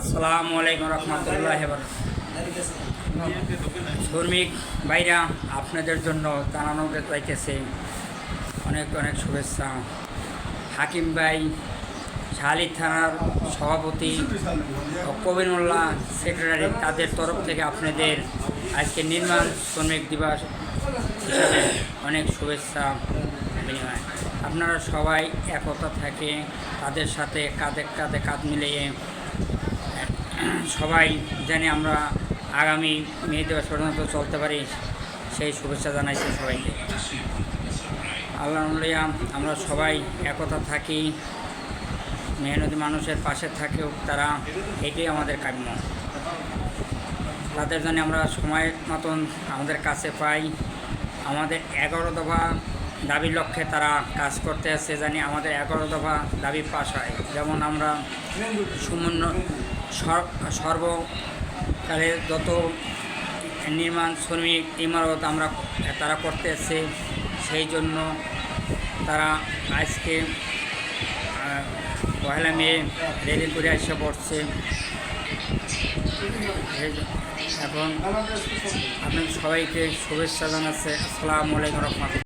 আসসালামু আলাইকুম রহমতুল্লাহি ওয়া বারাকাতুহু। শ্রমিক ভাইরা, আপনাদের জন্য জানানো যাইতেছে অনেক অনেক শুভেচ্ছা। হাকিম ভাই, শাহালি থানার সভাপতি কবিরুল্লাহ সেক্রেটারি, তাদের তরফ থেকে আপনাদের আজকে নির্মাণ শ্রমিক দিবস হিসাবে অনেক শুভেচ্ছা বিনিময়। আপনারা সবাই একতা থাকে, তাদের সাথে কাঁধে কাঁধে কাঁধ মিলিয়ে সবাই জানি আমরা আগামী মে দিবস পর্যন্ত চলতে পারি, সেই শুভেচ্ছা জানাইছি সবাইকে। আল্লাহ আমরা সবাই একতা থাকি, মেহনতি মানুষের পাশে থাকেও তারা, এটাই আমাদের কাম্য। তাদের জন্য আমরা সময় মতন আমাদের কাছে পাই। আমাদের 11 দফা দাবির লক্ষ্যে তারা কাজ করতে আসছে, জানি আমাদের 11 দফা দাবি পাস হয়। যেমন আমরা সর্বকালে যত নির্মাণ শ্রমিক ইমারত তারা করতে আসছে, সেই জন্য তারা আজকে 1 মে রেলি করে এসে পড়ছে। এখন আপনাদের সবাইকে শুভেচ্ছা জানাচ্ছে। আসসালামু আলাইকুম রহমতুল্লাহ।